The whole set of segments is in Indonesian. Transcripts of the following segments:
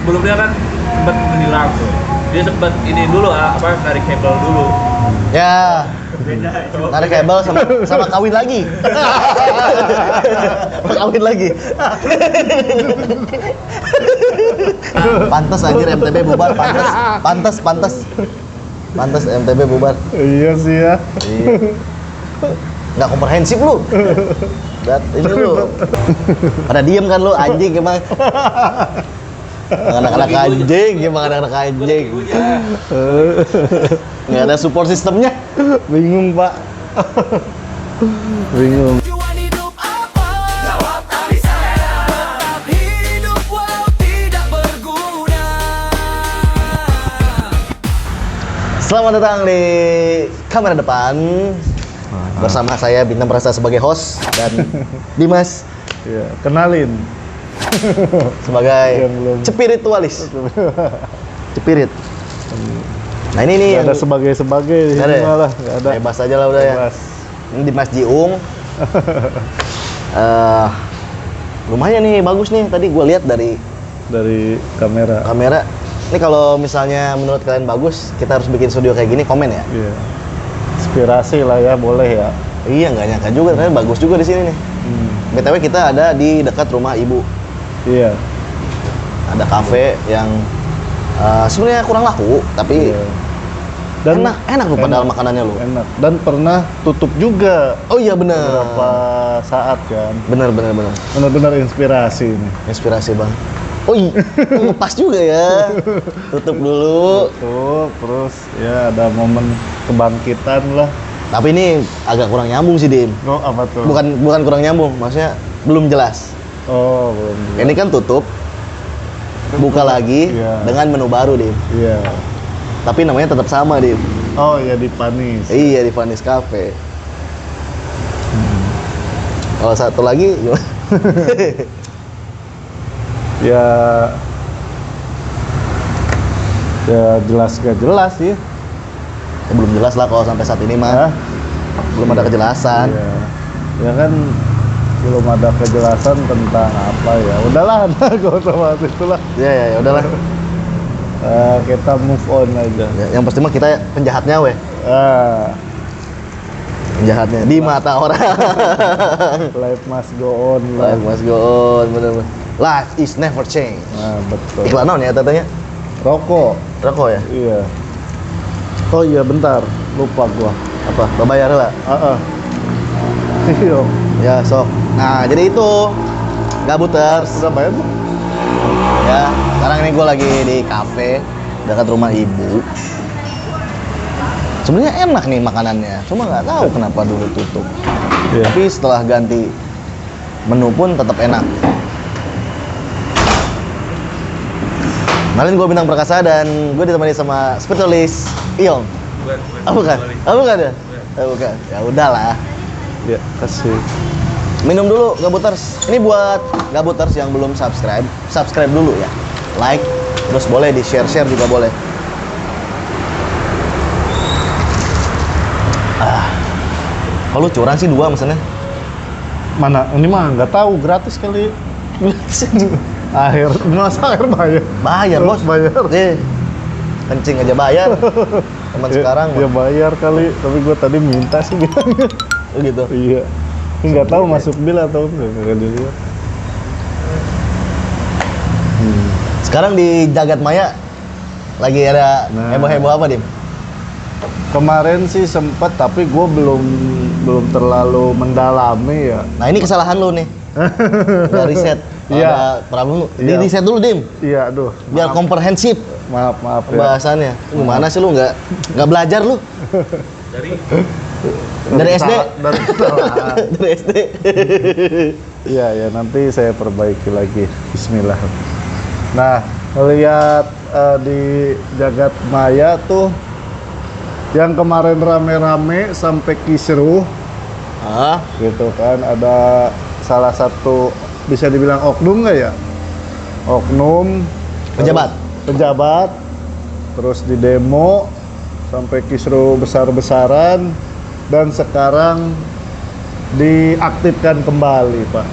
sebelumnya kan sempat menghilang tuh. Dia sempat ini dulu narik kabel dulu. Ya, Beda itu. tarik kabel sama kawin lagi. Kawin lagi. Pantes anjir MTB bubar, pantes MTB bubar. Iya sih ya. Iya. Nggak komprehensif lu. Ini lu. Pada diem kan lu anjing emang. Anak-anak anjing, emang anak-anak anjing. Nggak ada support sistemnya. Bingung, Pak. Bingung. Tujuan hidup apa? Jawab tak bisa. Tetap hidup walau tidak berguna. Selamat datang di kamera depan. Bersama saya Bintang Prasa sebagai host dan Dimas Ya, kenalin. sebagai Yang belum. spiritualis. Spirit. Nah ini nih Nggak ada sebagai di Nggak ada sini ya? malah, nggak ada. Bebas aja lah udah ya. Bebas. Ini Dimas Jiung. Lumayan nih, bagus nih. Tadi gue lihat dari Dari kamera. kamera. Ini kalau misalnya menurut kalian bagus, kita harus bikin studio kayak gini, komen ya. Iya. Inspirasi lah ya, boleh ya. Iya, nggak nyangka juga, ternyata bagus juga di sini nih. BTW kita ada di dekat rumah ibu. Iya. Ada kafe yang sebenarnya kurang laku, tapi Iya. enak tuh padahal makanannya lu. Enak. Dan pernah tutup juga Oh iya benar. beberapa saat kan. Benar. Benar-benar inspirasi nih. Inspirasi bang. Oh iya, pas juga ya. Tutup dulu. Tutup, terus ya ada momen kebangkitan lah. Tapi ini agak kurang nyambung sih Dim. Oh, apa tuh? Bukan kurang nyambung, maksudnya belum jelas. Oh, belum. Ini kan tutup, buka lagi Iya. dengan menu baru Dim. Iya. Tapi namanya tetap sama Dim. Oh, ya di Panis. Iya di Vanis Cafe. Kalau satu lagi gimana? Ya jelas gak jelas sih. Ya, belum jelas lah kalau sampai saat ini mah. Hah? Belum ada kejelasan. Iya. Ya kan belum ada kejelasan tentang apa ya. Udahlah, gak usah bahas itulah. Ya udahlah. Kita move on aja. Ya, yang pasti mah kita penjahatnya weh. Penjahatnya di mata orang. Life must go on lah. Life must go on, bener. Life is never change. Nah, betul. Iklan naon ya tatanya? Rokok. Rokok ya? Iya. Oh iya, bentar. Lupa gua. Apa? Babayar lah. Iya. Ya, sok. Nah, jadi itu Gabuters. Udah bayar belum? Ya, sekarang ini gue lagi di kafe dekat rumah ibu. Sebenarnya enak nih makanannya, cuma nggak tahu kenapa dulu tutup. Iya. Tapi setelah ganti menu pun tetap enak. Kemarin gue Bintang Perkasa dan gue ditemani sama spiritualis Iong. Bukan ya? Bukan. Ya udahlah. Ya, kasih. Minum dulu Gabuters. Ini buat Gabuters yang belum subscribe dulu ya. Like, terus boleh di share juga boleh. Kalau curang sih 2 maksudnya. Mana? Ini mah nggak tahu, gratis kali. Akhir, masa akhir bayar? Bayar bos. Bayar. Kencing aja bayar. Teman sekarang Ya mah. bayar kali, tapi gua tadi minta sih bilangnya. Oh, gitu. Iya. Ini nggak tahu masuk bil atau nggak dilihat. Sekarang di Jagat Maya lagi ada Nah. heboh-heboh apa, Dim? Kemarin sih sempet, tapi gua belum terlalu mendalami ya. Nah, ini kesalahan lu nih. Nggak riset. Kalau Iya. ada problem lu, di Iya. riset dulu, Dim. Iya, aduh. Biar komprehensif Maaf ya. pembahasannya. Gimana sih lu nggak belajar lu? Dari SD? Dari kesalahan. Dari SD. Iya, ya nanti saya perbaiki lagi. Bismillah. Nah, melihat di Jagat Maya tuh yang kemarin rame-rame sampai kisruh Ah, gitu kan, ada salah satu bisa dibilang oknum nggak ya? Oknum pejabat terus di demo sampai kisruh besar-besaran dan sekarang diaktifkan kembali, Pak.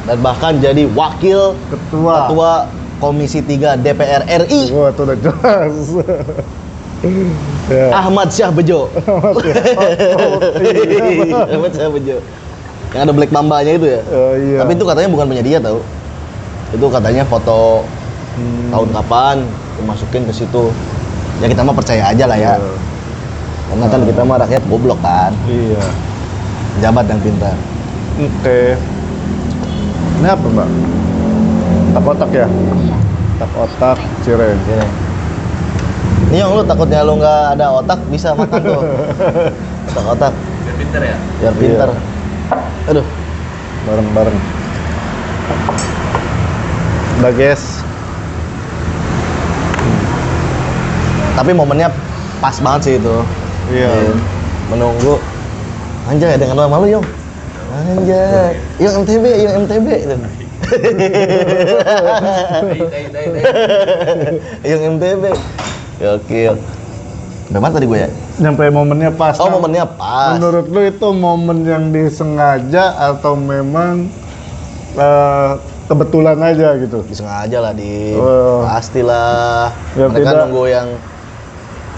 dan bahkan jadi wakil Ketua ketua Komisi 3 DPR RI Wah, itu udah jelas. Ya. Ahmad Syah Bejo. Ahmad Syah Bejo. Yang ada Black Mamba-nya itu ya. Oh, iya. Tapi itu katanya bukan punya dia tahu. Itu katanya foto tahun kapan dimasukin ke situ. Ya kita mah percaya aja lah ya. Iya. Karena kan kita mah rakyat goblok kan. Iya. Jabat yang pintar. Oke. Ini apa, Mbak? Otak-otak ya? Otak-otak cireng. Gini. Ini yang lu takutnya lu nggak ada otak bisa makan tuh. Otak-otak Biar pinter ya. biar pintar. Aduh. Bareng-bareng. Udah, guys. Tapi momennya pas banget sih itu. Iya. Menunggu. Anjay, dengan nama lu, Yong. Anjay. Yung MTB, Yung MTB. Yung MTB. Gokil. Memang tadi gue ya? Nyampe momennya pas. Oh, Nah, momennya pas. menurut lu itu momen yang disengaja atau memang kebetulan aja gitu? Disengaja lah di Oh. pastilah. Ya, Mereka tidak. nunggu yang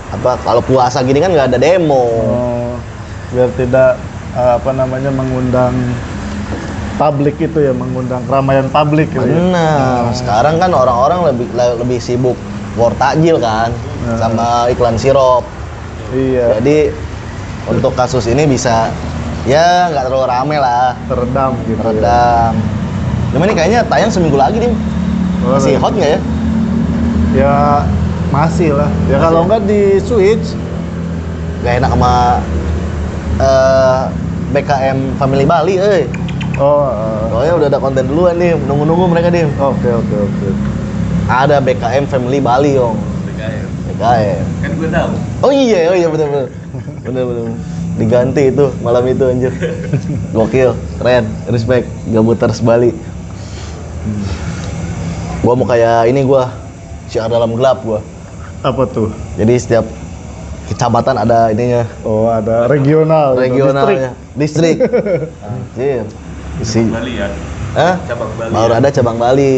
apa kalau puasa gini kan nggak ada demo. Biar tidak apa namanya mengundang publik itu ya, mengundang keramaian publik gitu ya. Benar. Sekarang kan orang-orang lebih sibuk war takjil kan sama iklan sirup. Iya, Jadi untuk kasus ini bisa ya nggak terlalu rame lah, teredam gitu. redam. Cuma ini kayaknya tayang seminggu lagi nih. Oh, Masih iya. hot nggak ya? Ya masih lah. Ya kalau nggak di switch. Gak enak sama BKM Family Bali, Oh, Soalnya udah ada konten duluan nih, nunggu-nunggu mereka nih. oke. Ada BKM Family Bali, Yong. BKM. BKM. Kan gue tahu. Oh iya bener. Diganti itu malam itu anjir. Gokil, keren, respect, Gabuters Bali. Gua mau kayak ini syiar dalam gelap gua. Apa tuh? Jadi setiap kecamatan ada ininya, Oh, ada regional. gitu, regionalnya, distrik. Anjir. Isi. Bali ya. Hah? Cabang Bali. Baru ada cabang Bali.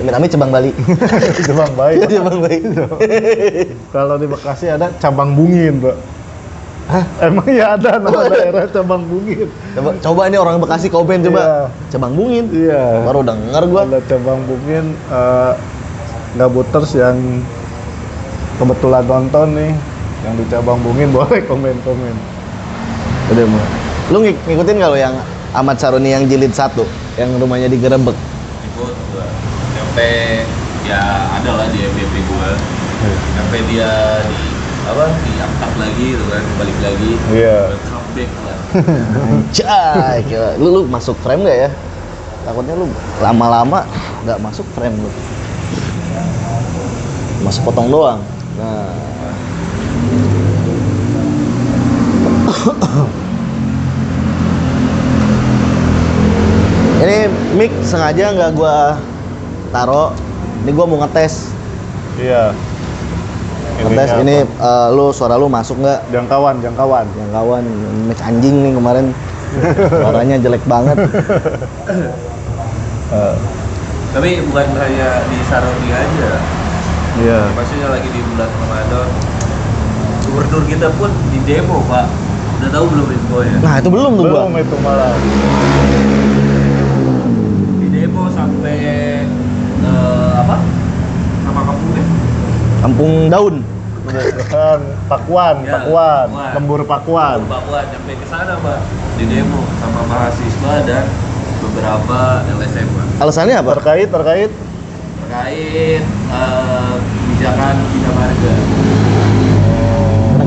Amit-amit cabang Bali. distrik. Cabang baik. Cabang Bali. Kalau di Bekasi ada cabang Bungin, Pak. Hah? Emang ya ada nama daerah cabang Bungin. Coba ini orang Bekasi komen coba. Iya. Cabang Bungin. Iya. Baru denger gua. Ada cabang Bungin, Gabuters yang kebetulan nonton nih, yang di cabang Bungin boleh komen-komen. Udah mau. Lu ngikutin nggak lo yang Ahmad Saruni yang jilid 1 yang rumahnya digerebek? Ikut gua. Sampai ya ada lah di FYP gua. Sampai dia diangkat lagi gitu kan, balik lagi. Iya. Comeback lah. Cai, gila. Lu masuk frame nggak ya? Takutnya lu lama-lama nggak masuk frame lu. Masuk potong doang. Nah. Ini mic sengaja nggak gua taro. Ini gua mau ngetes. Iya. Ngetes Ininya ini apa? suara lu masuk nggak? Jangkauan. Yang kawan mic anjing nih kemarin. Suaranya jelek banget. Tapi bukan hanya di Saroni aja. Iya. Maksudnya lagi di bulan Ramadan. Gubernur kita pun di demo, Pak. Udah tahu belum info ya? Nah, itu belum tuh gua. Belum itu malah. Di demo sampai nama kampungnya? Kampung Daun. Bukan Pakuan, Ya, Pakuan, Pakuan. Lembur Pakuan. Papua sampai ke sana, Pak. Di demo sama mahasiswa dan beberapa LSM, Pak. Alasannya apa? Terkait Terkait kebijakan Bina Marga.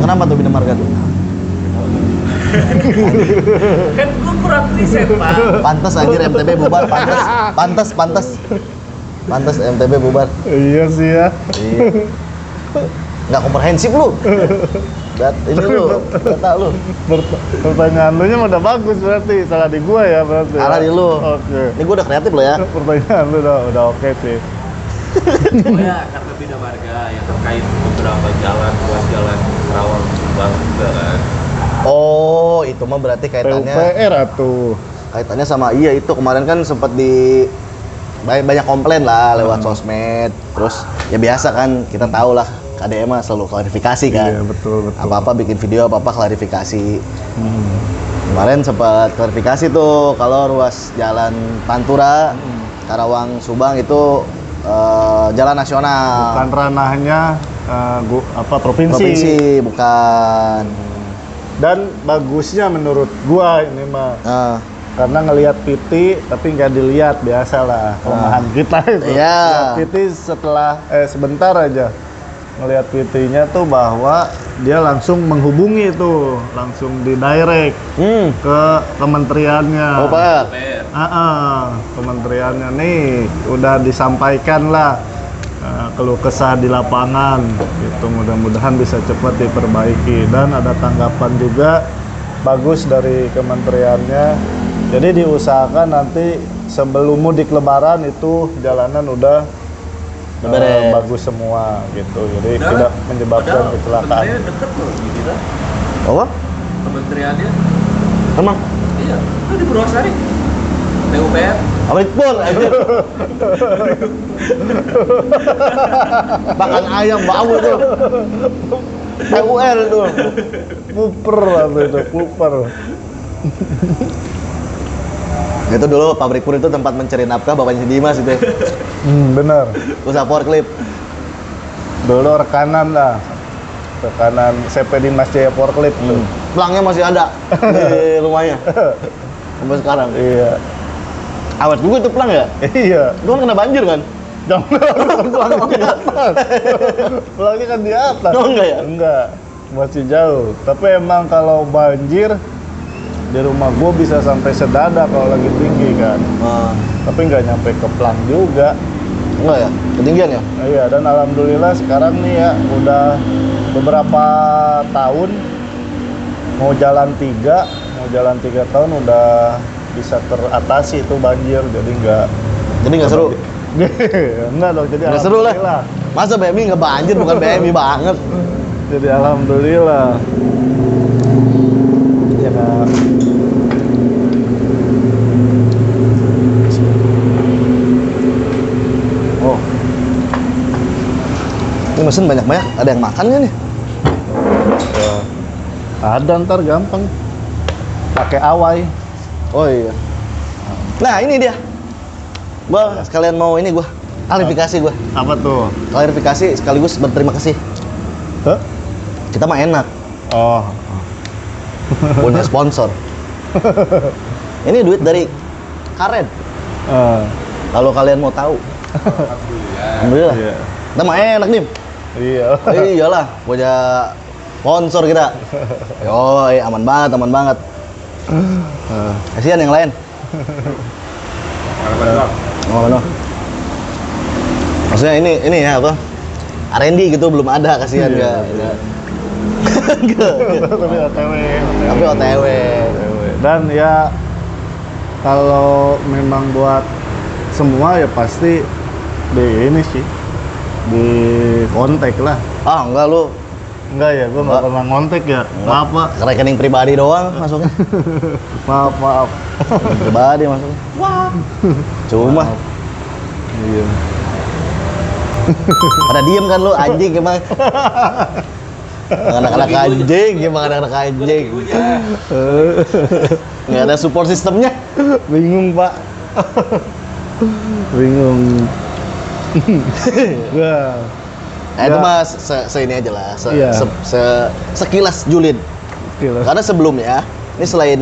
Kenapa tuh Bina Marga tuh? Kan lu kurang riset, Pak. Pantes anjir MTB bubar, pantes MTB bubar. Iya sih ya. Iya. Nggak komprehensif lu. Ini lu, kata lu. Pertanyaan lu nya udah bagus berarti. Salah di gua ya berarti. Salah di lu. Oke. Ini gua udah kreatif loh ya. Pertanyaan lu udah oke sih. Pokoknya karena Bina Marga yang terkait beberapa ruas jalan Kerawang Subang juga kan. Oh, itu mah berarti kaitannya PUPR atuh. sama iya itu kemarin kan sempat banyak komplain lah lewat sosmed. Terus ya biasa kan, kita tahu lah KDM mah selalu klarifikasi kan. Iya, betul. Apa-apa bikin video, apa-apa klarifikasi. Kemarin sempat klarifikasi tuh kalau ruas jalan Pantura, Karawang, Subang itu jalan nasional. Bukan ranahnya provinsi. Provinsi, bukan. Dan bagusnya menurut gua ini mah Nah, karena ngelihat PT tapi nggak dilihat, biasalah kelemahan kita itu. Iya. Lihat PT setelah sebentar aja ngelihat PT-nya tuh bahwa dia langsung menghubungi tuh, langsung di direct ke kementeriannya. oh Pak. Kementeriannya nih udah disampaikan lah keluh kesah di lapangan gitu, mudah-mudahan bisa cepat diperbaiki. Dan ada tanggapan juga bagus dari kementeriannya, jadi diusahakan nanti sebelum mudik lebaran itu jalanan udah Beres. bagus semua gitu, jadi tidak menyebabkan kecelakaan. Kementeriannya deket loh di kita. Oh, Kementeriannya. emang? Iya, kan di Purwosari. PUPR. Amit pun, anjir. Makan ayam bau tuh. PUR tuh. Puper apa itu, puper. Itu dulu pabrik pur itu tempat mencari nafkah bapaknya si Dimas itu. Bener. Usaha forklift. Dulu rekanan lah, rekanan CP Dimas Jaya Forklift tuh. Pelangnya masih ada di rumahnya. Sampai sekarang. Iya. Awet juga itu pelang ya? Iya. Itu kan kena banjir kan? Jangan pelangnya di atas. Pelangnya kan di atas. Oh, enggak ya? Enggak, masih jauh. Tapi emang kalau banjir di rumah gue bisa sampai sedada kalau lagi tinggi kan. Tapi nggak nyampe ke pelang juga. Enggak ya? Ketinggian ya? Iya, dan alhamdulillah sekarang nih ya udah beberapa tahun mau jalan 3 tahun udah bisa teratasi itu banjir, jadi nggak seru? enggak dong, jadi Nggak seru lah. alhamdulillah. Masa BMI nggak banjir, bukan BMI banget. Jadi alhamdulillah. Ya kan. Oh. Ini mesin banyak ada yang makan nggak nih? Ya. Ada, ntar gampang. Pakai awai. Oh iya. Nah ini dia. Gua sekalian mau gua klarifikasi gua. Apa tuh? Klarifikasi sekaligus berterima kasih. Hah? Kita mah enak Oh. punya sponsor. Ini duit dari Karen. Kalau kalian mau tahu. Alhamdulillah. Iya. Kita mah enak nih. Iya. Iyalah, punya sponsor kita. Yoi, aman banget. Kasihan yang lain. Oh. Maksudnya ini ya apa? R&D gitu belum ada, kasihan Iya. enggak. Tapi OTW. Tapi OTW. Dan ya kalau memang buat semua ya pasti di ini sih, di kontak lah. Ah, enggak lu. Enggak ya, gua nggak Enggak. pernah ngontek ya. Maaf Pak. Rekening pribadi doang masuknya. Maaf. Rekening pribadi masuknya. Wah. Cuma Iya. pada diem kan lu anjing emang. Anak-anak anjing, gimana anak-anak anjing. Nggak ada support sistemnya. Bingung Pak. Bingung. Wah. Nah, itu Ya. mas ini aja lah, Iya. sekilas julid. Gila. Karena sebelumnya, ini selain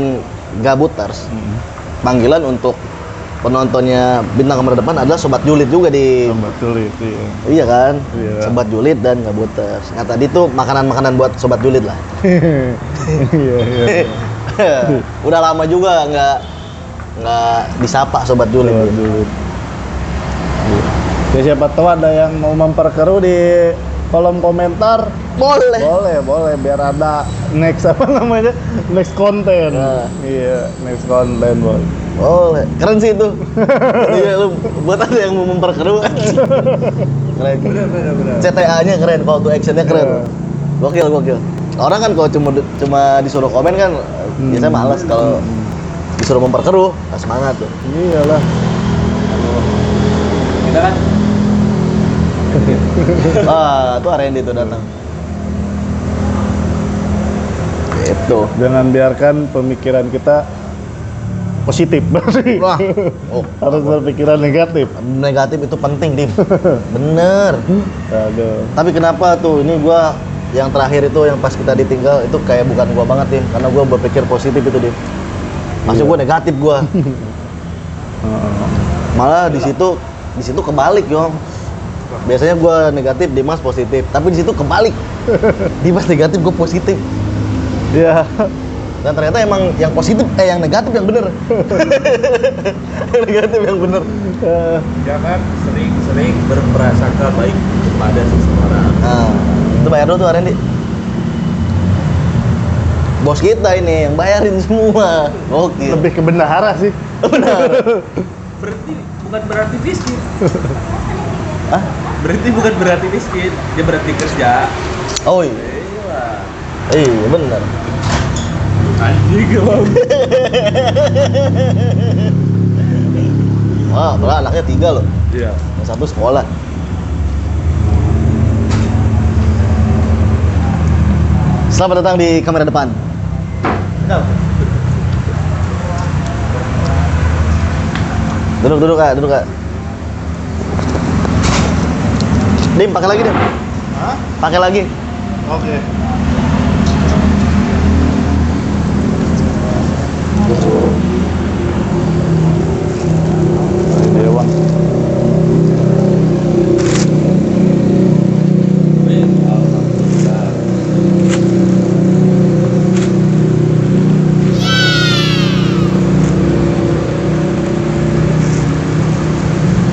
Gabuters, panggilan untuk penontonnya Bintang Kamera Depan adalah Sobat Julid juga di... Betul itu. Iya kan? Iya. Sobat Julid dan Gabuters. Nah tadi tuh makanan-makanan buat Sobat Julid lah. Iya. Udah lama juga nggak disapa Sobat Julid. Sobat Julid. Ya siapa tahu ada yang mau memperkeruh di kolom komentar. Boleh. Boleh biar ada next apa namanya? Next konten. Nah. Iya, next konten, Boy. Boleh. Keren sih itu. Iya lu buat ada yang mau memperkeruh. Keren. CTA-nya keren, call to action-nya keren. Iya. Gokil. Orang kan kalau cuma disuruh komen kan biasanya malas, kalau disuruh memperkeruh, semangat tuh. Iyalah. kita kan. Tuh R&D tuh datang. Itu. Jangan biarkan pemikiran kita positif berarti. Wah. Oh, Harus berpikiran negatif. negatif itu penting, Dim. Bener. Aduh. Tapi kenapa tuh ini gua yang terakhir itu yang pas kita ditinggal itu kayak bukan gua banget, Dim. Karena gua berpikir positif itu, Dim. Masuk gua negatif gua. Malah di situ kebalik, Yong. Biasanya gua negatif, Dimas positif. Tapi di situ kebalik. Dimas negatif, gua positif. Iya. Dan ternyata emang yang positif, yang negatif yang bener. Yang negatif yang bener. Jangan sering-sering berprasangka baik kepada seseorang. Nah, itu bayar dulu tuh R&D. Bos kita ini yang bayarin semua. Oke. Lebih ke bendahara sih. Benar. Berarti bukan berarti miskin. Hah? Berarti bukan berarti miskin. Dia berarti kerja. Oh iya. Iya benar. Anjing emang. Wah, malah anaknya 3 loh. Iya. Yang 1 sekolah. Selamat datang di kamera depan. Duduk kak. Dim, pakai lagi Dim. Hah? Pakai lagi. Oke. Dewan.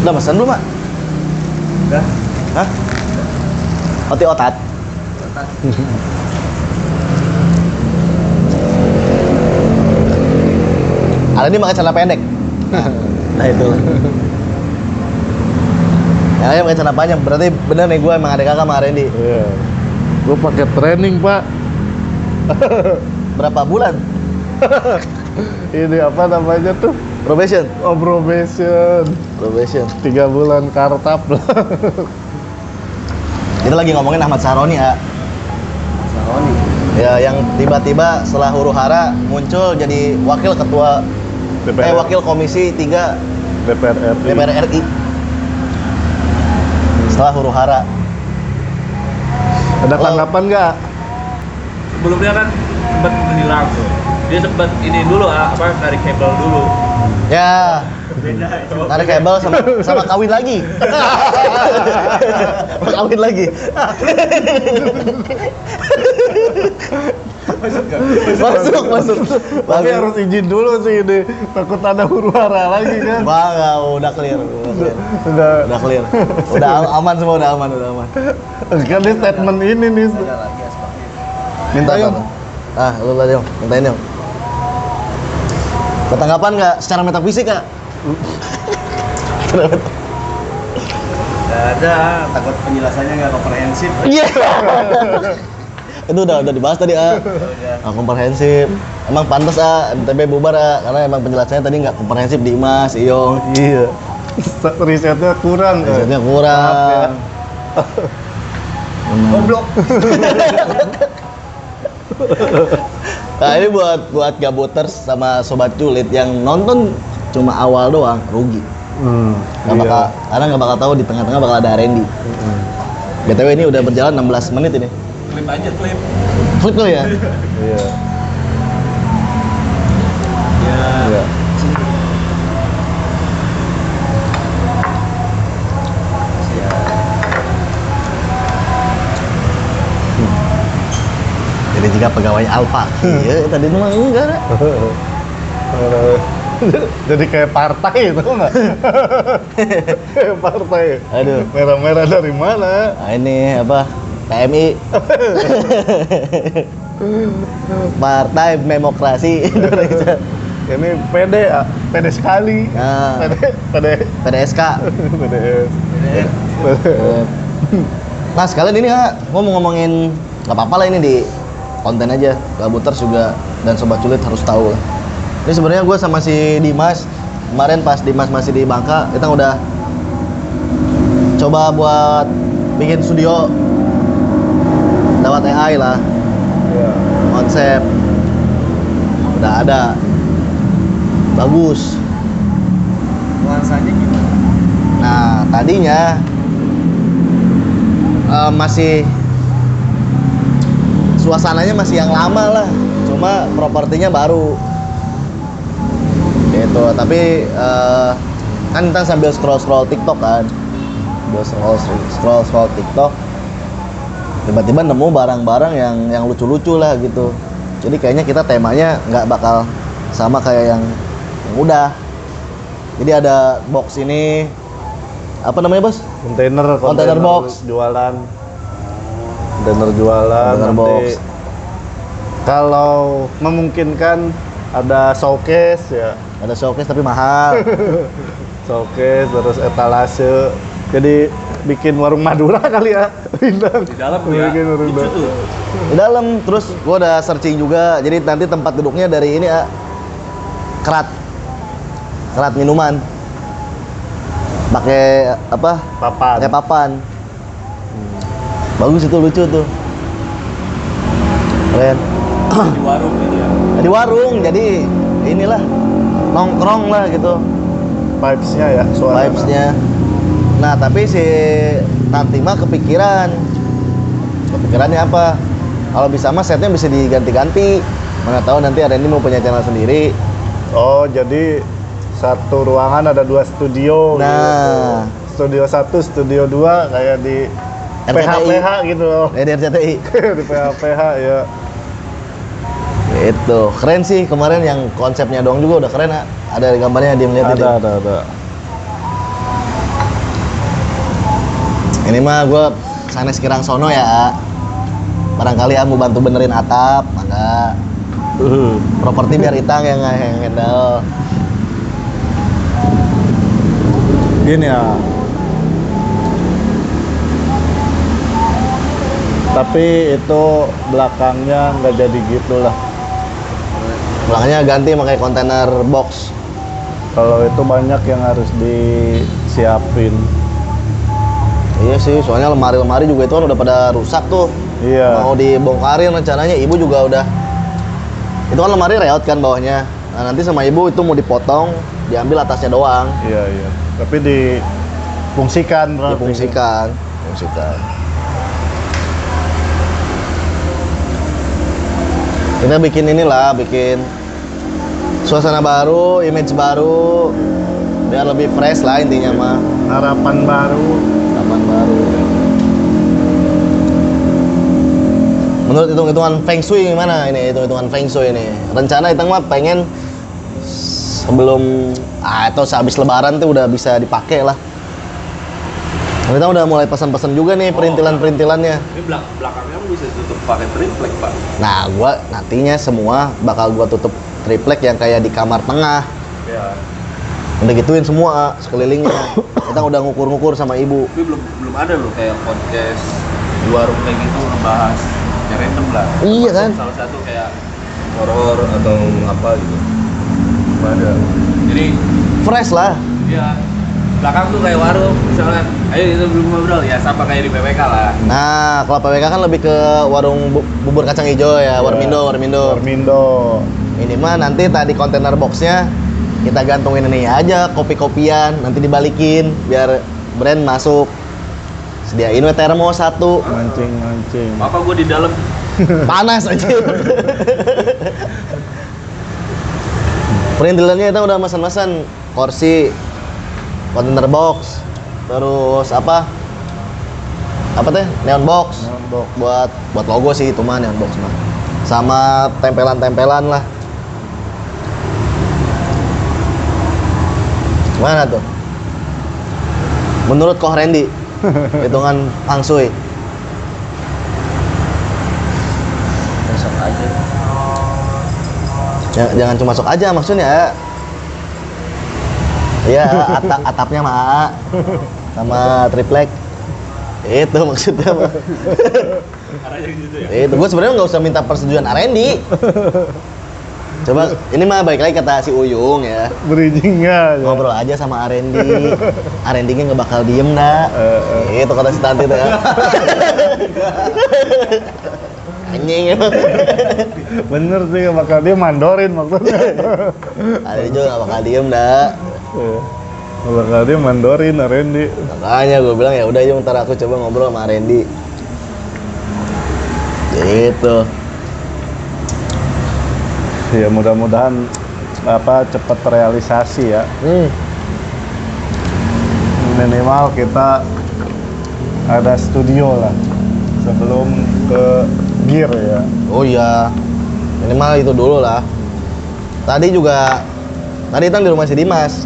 Udah pesan belum, Mak? Udah. Hah? Oti otat. Ada ini pakai celana pendek. Nah itu. Yang lain pakai celana panjang. Berarti bener nih gue emang ada kakak sama Randy. Iya. Gue pakai training, Pak. Berapa bulan? Ini apa namanya tuh? Probation. Oh, probation. 3 bulan kartap lah. Kita lagi ngomongin Ahmad Saroni ya. Saroni. Ya yang tiba-tiba setelah huru hara muncul jadi wakil ketua wakil komisi 3 DPR RI. DPR RI. Setelah huru hara. Ada Halo. tanggapan nggak? Sebelumnya kan sempat menghilang tuh. Dia sempat ini dulu narik kabel dulu. Ya, Beda itu. tarik kabel sama kawin lagi. Sama kawin lagi. Masuk. Tapi harus izin dulu sih ini. Takut ada huru hara lagi kan. Bangga, udah clear. Udah. Udah clear. Udah aman semua, udah aman. Kan ini statement ini nih. Minta yuk. Ah, lu lah Yong, mintain Yong. Ketanggapan nggak secara metafisik Kak? Nggak ada, takut penjelasannya nggak komprehensif. Iya. Itu udah dibahas tadi komprehensif. Emang pantas MTB bubar karena emang penjelasannya tadi nggak komprehensif di Imas, Iyong. Iya. Risetnya kurang kan. Risetnya kurang. Goblok. Nah ini buat gabuters sama sobat culit yang nonton cuma awal doang rugi. Karena nggak bakal tahu di tengah-tengah bakal ada R&D. BTW ini udah berjalan 16 menit ini. Klip aja klip. Flip kali ya? Iya. Ya. Iya. Jadi jika pegawai Alfa. Iya, tadi memang enggak. Jadi kayak partai itu nggak? Kayak partai. Aduh. Merah-merah dari mana? Nah ini apa? PMI. Partai Demokrasi Indonesia. Ini PD sekali. Nah, PD. PDSK. PDS. Nah sekalian ini gua mau ngomongin nggak apa-apa lah ini di konten aja. Gabuters juga dan sobat culit harus tahu lah. Ini sebenarnya gue sama si Dimas kemarin pas Dimas masih di Bangka kita udah coba buat bikin studio lewat AI lah. Iya. Konsep udah ada, bagus. Nuansanya gimana? Nah tadinya masih suasananya masih yang lama lah, cuma propertinya baru gitu. Tapi kan kita sambil scroll TikTok kan, scroll TikTok, tiba-tiba nemu barang-barang yang lucu-lucu lah gitu. Jadi kayaknya kita temanya nggak bakal sama kayak yang udah. Jadi ada box ini, apa namanya bos? Kontainer box. jualan. Kontainer jualan. Kontainer nanti box. kalau memungkinkan ada showcase ya. Ada showcase tapi mahal. Showcase terus etalase. Jadi bikin warung Madura kali ya. Di dalam tuh ya, Bikin warung lucu tuh. Di dalam terus gua udah searching juga. Jadi nanti tempat duduknya dari ini kerat minuman. Pakai apa? Papan. Pakai papan. Bagus itu, lucu tuh. Keren. Di warung gitu ya. Di warung, jadi inilah nongkrong lah gitu. Vibes-nya ya, suara. Vibes-nya. Nah, tapi si Tanti mah kepikiran. Kepikirannya apa? Kalau bisa mah setnya bisa diganti-ganti. Mana tahu nanti ada ini mau punya channel sendiri. Oh, jadi satu ruangan ada 2 studio. Nah. Gitu. Studio 1, studio 2 kayak di RCTI. PH gitu loh. Dari RCTI. Di PH ya. Itu keren sih kemarin yang konsepnya doang juga udah keren. Ada gambarnya dia melihat itu. Ada. Ini mah gue sana sekirang sono ya. Barangkali mau bantu benerin atap, maka properti biar Itang yang handle. Gini ya. Tapi itu belakangnya nggak jadi gitu lah. Belakangnya ganti pakai kontainer box. Kalau itu banyak yang harus disiapin. Iya sih, soalnya lemari-lemari juga itu kan udah pada rusak tuh. Iya. Mau dibongkarin rencananya, ibu juga udah. Itu kan lemari reot kan bawahnya. Nah, nanti sama ibu itu mau dipotong, diambil atasnya doang. Iya. Tapi difungsikan berarti. Difungsikan. Kita bikin inilah, bikin suasana baru, image baru, biar lebih fresh lah intinya mah. Harapan baru. Taman baru. Menurut hitung-hitungan Feng Shui gimana ini? Hitung-hitungan Feng Shui ini. Rencana Itang mah pengen sebelum atau sehabis lebaran tuh udah bisa dipakai lah. Kita udah mulai pesan-pesan juga nih perintilan-perintilannya. Ini belakangnya bisa tutup pakai triplek, Pak. Nah, gua nantinya semua bakal gua tutup triplek yang kayak di kamar tengah. Ya. Udah gituin semua sekelilingnya. Kita udah ngukur-ngukur sama ibu. Tapi belum ada loh kayak podcast di warung kayak gitu ngebahas ya random lah. Iya kan? Salah satu kayak horor atau apa gitu. Belum ada. Jadi Fresh lah. ya belakang tuh kayak warung misalkan, ayo kita belum ngobrol ya sama kayak di PPK lah. Nah, kalau PWK kan lebih ke warung bubur kacang hijau ya, Warmindo. Warmindo. Ini mah nanti tadi kontainer boxnya kita gantungin ini aja, kopi-kopian, nanti dibalikin biar brand masuk. Sediain we termos 1. Mancing. Apa gua di dalam Panas aja. Perintilannya kita udah mesen-mesen kursi, kontainer box, terus apa teh neon box. Neon box. Buat logo sih itu mah neon box mah, sama tempelan-tempelan lah. Gimana tuh menurut Koh Randy hitungan Feng Shui? besok aja. Jangan cuma sok aja maksudnya. Iya, atapnya mah sama triplek. Itu maksudnya mah. Arahnya gitu ya. Itu gue sebenarnya nggak usah minta persetujuan R&D. Coba ini mah baik lagi kata si Uyung ya. Bridgingnya. Ngobrol aja sama Arendi. Arendinya nggak bakal diem dah. Itu kata si Tanti tuh ya. Anjing emang. Bener sih, bakal dia mandorin maksudnya. Arendi juga nggak bakal diem dah. Bakal dia mandorin Randy. Makanya gue bilang ya udah Yung, ntar aku coba ngobrol sama Arendi. Gitu. Ya mudah-mudahan cepat terrealisasi ya. Minimal kita ada studio lah sebelum ke gear ya. Oh iya, minimal itu dulu lah. Tadi kan di rumah si Dimas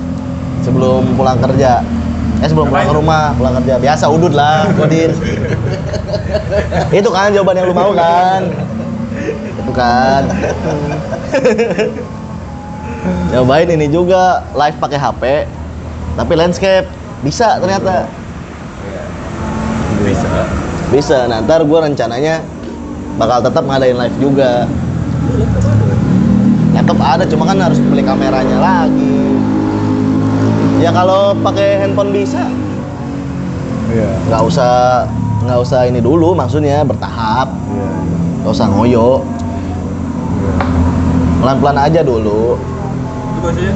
sebelum pulang kerja. Sebelum pulang ke rumah, pulang kerja biasa udut lah, Godin. Itu kan jawaban yang lu mau kan? Itu kan. Nyobain ini juga live pakai HP, tapi landscape bisa ternyata. Bisa. Nah, ntar gue rencananya bakal tetap ngadain live juga. Laptop ada, cuma kan harus beli kameranya lagi. Ya kalau pakai handphone bisa. Iya. Nggak usah ini dulu, maksudnya bertahap. Iya. Nggak usah ngoyo. Pelan-pelan aja dulu. Itu maksudnya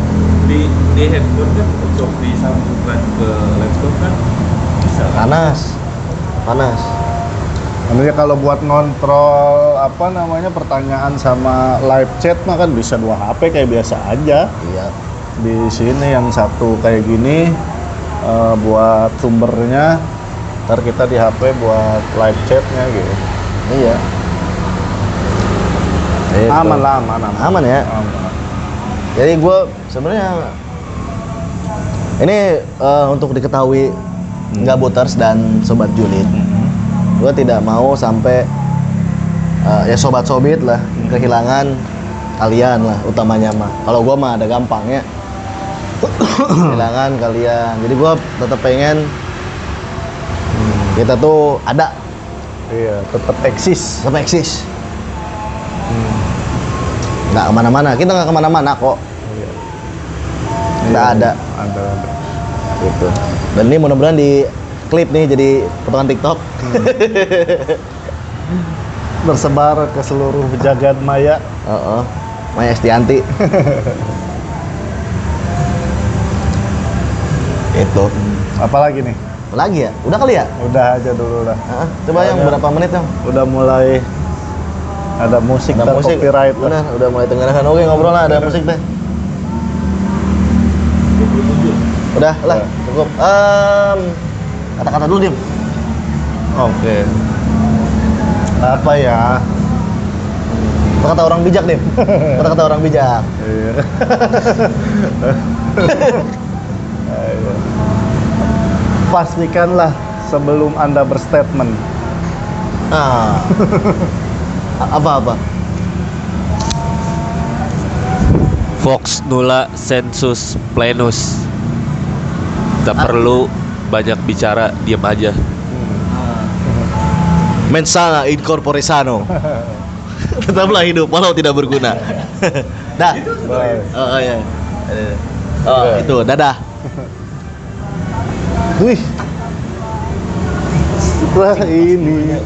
di handphone kan untuk disambungkan ke laptop kan bisa kan? Panas. Maksudnya kalau buat ngontrol pertanyaan sama live chat mah kan bisa 2 HP kayak biasa aja. Iya. Di sini yang satu kayak gini buat sumbernya, ntar kita di HP buat live chatnya gitu. Iya. Gitu. Aman lah, aman Ya. Aman. Jadi gue sebenarnya ini untuk diketahui Gabuters dan Sobat Julid, gue tidak mau sampai ya sobat-sobit lah kehilangan kalian lah utamanya mah. Kalau gue mah ada gampangnya kehilangan kalian. Jadi gue tetap pengen kita tuh ada, Iya, tetap eksis. tetap eksis. Nggak kemana-mana, kita nggak kemana-mana kok. Iya. Nggak ada. Ada. Gitu. Dan ini mudah-mudahan di klip nih jadi potongan TikTok. Tersebar ke seluruh jagat maya. Maya Estianti. Itu. Apalagi nih? Lagi ya? Udah kali ya? Udah aja dulu lah. Coba yang berapa menit yang? Udah mulai ada musik Ada dan musik. copyright lah. Benar, udah mulai tenggarakan. Oke, ngobrol lah, ada musik deh. Udah lah, cukup. Kata-kata dulu, Dim. Oke. Apa ya? Kata-kata orang bijak, Dim. Kata-kata orang bijak. Iya. Ayo. Pastikanlah sebelum Anda berstatement. Apa-apa? Vox nulla sensus plenus. Tak perlu banyak bicara, diam aja. Mensana in corpore sano. Tetaplah hidup walau tidak berguna. Dah. Bye. Oh iya. Oh, itu dadah. Wih. Setelah ini